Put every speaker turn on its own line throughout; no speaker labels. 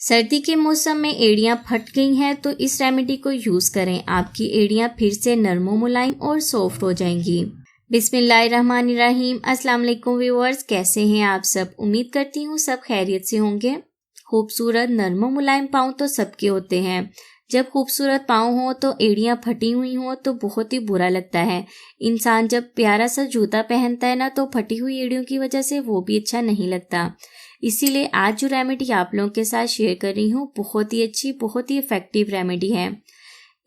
सर्दी के मौसम में एड़ियां फट गई हैं तो इस रेमेडी को यूज़ करें। आपकी एड़ियां फिर से नरम मुलायम और सॉफ्ट हो जाएंगी। बिस्मिल्लाहिर्रहमानिर्रहीम। अस्सलाम वालेकुम व्यूअर्स, कैसे हैं आप सब? उम्मीद करती हूँ सब खैरियत से होंगे। खूबसूरत नरम मुलायम पाँव तो सबके होते हैं। जब खूबसूरत पाँव हो तो एड़ियां फटी हुई हो तो बहुत ही बुरा लगता है। इंसान जब प्यारा सा जूता पहनता है ना तो फटी हुई एड़ियों की वजह से वो भी अच्छा नहीं लगता। इसीलिए आज जो रेमेडी आप लोगों के साथ शेयर कर रही हूँ बहुत ही अच्छी, बहुत ही इफेक्टिव रेमेडी है।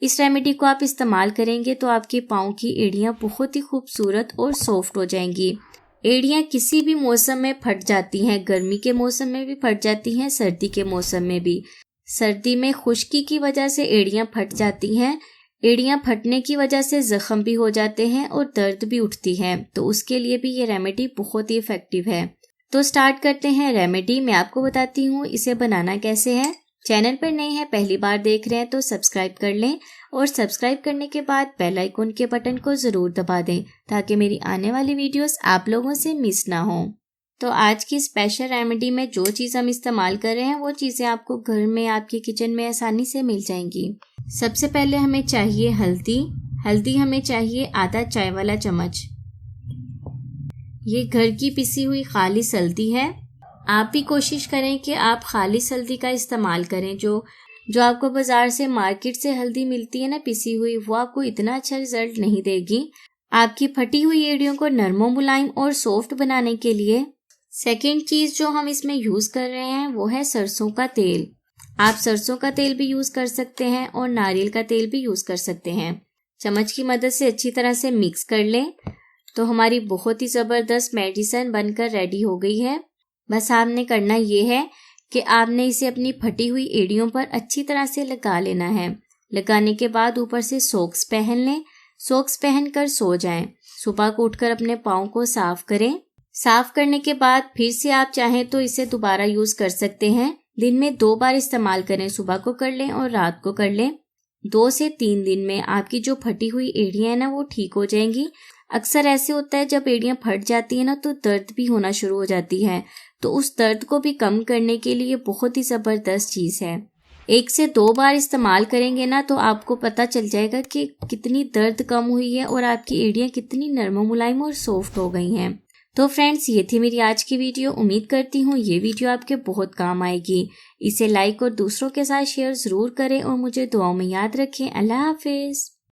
इस रेमेडी को आप इस्तेमाल करेंगे तो आपके पाँव की एड़ियां बहुत ही खूबसूरत और सॉफ्ट हो जाएंगी। एड़ियां किसी भी मौसम में फट जाती हैं, गर्मी के मौसम में भी फट जाती हैं, सर्दी के मौसम में भी। सर्दी में खुश्की की वजह से एड़ियां फट जाती हैं। एड़ियां फटने की वजह से जख्म भी हो जाते हैं और दर्द भी उठती है, तो उसके लिए भी ये रेमेडी बहुत ही इफेक्टिव है। तो स्टार्ट करते हैं रेमेडी। मैं आपको बताती हूँ इसे बनाना कैसे है। चैनल पर नए हैं, पहली बार देख रहे हैं तो सब्सक्राइब कर लें और सब्सक्राइब करने के बाद बेल आइकन के बटन को ज़रूर दबा दें ताकि मेरी आने वाली वीडियोस आप लोगों से मिस ना हो। तो आज की स्पेशल रेमेडी में जो चीज़ हम इस्तेमाल कर रहे हैं वो चीज़ें आपको घर में, आपके किचन में आसानी से मिल जाएंगी। सबसे पहले हमें चाहिए हल्दी। हल्दी हमें चाहिए आधा चाय वाला चम्मच। ये घर की पिसी हुई खालिस हल्दी है। आप भी कोशिश करें कि आप खालिस हल्दी का इस्तेमाल करें। जो आपको बाजार से, मार्केट से हल्दी मिलती है ना पिसी हुई, वो आपको इतना अच्छा रिजल्ट नहीं देगी। आपकी फटी हुई एड़ियों को नरम मुलायम और सॉफ्ट बनाने के लिए सेकेंड चीज़ जो हम इसमें यूज़ कर रहे हैं वो है सरसों का तेल। आप सरसों का तेल भी यूज़ कर सकते हैं और नारियल का तेल भी यूज़ कर सकते हैं। चम्मच की मदद से अच्छी तरह से मिक्स कर लें तो हमारी बहुत ही ज़बरदस्त मेडिसिन बनकर रेडी हो गई है। बस आपने करना ये है कि आपने इसे अपनी फटी हुई एड़ियों पर अच्छी तरह से लगा लेना है। लगाने के बाद ऊपर से सॉक्स पहन लें। सॉक्स पहनकर सो जाएं। सुबह को उठकर अपने पाँव को साफ करें। साफ करने के बाद फिर से आप चाहें तो इसे दोबारा यूज़ कर सकते हैं। दिन में 2 बार इस्तेमाल करें, सुबह को कर लें और रात को कर लें। 2 से 3 दिन में आपकी जो फटी हुई एड़ियाँ हैं ना वो ठीक हो जाएंगी। अक्सर ऐसे होता है जब एड़ियाँ फट जाती है ना तो दर्द भी होना शुरू हो जाती है, तो उस दर्द को भी कम करने के लिए बहुत ही ज़बरदस्त चीज़ है। 1 से 2 बार इस्तेमाल करेंगे ना तो आपको पता चल जाएगा कि कितनी दर्द कम हुई है और आपकी एड़ियाँ कितनी नरम मुलायम और सॉफ्ट हो गई हैं। तो फ्रेंड्स, ये थी मेरी आज की वीडियो। उम्मीद करती हूँ ये वीडियो आपके बहुत काम आएगी। इसे लाइक और दूसरों के साथ शेयर ज़रूर करें और मुझे दुआओं में याद रखें। अल्लाह हाफिज़।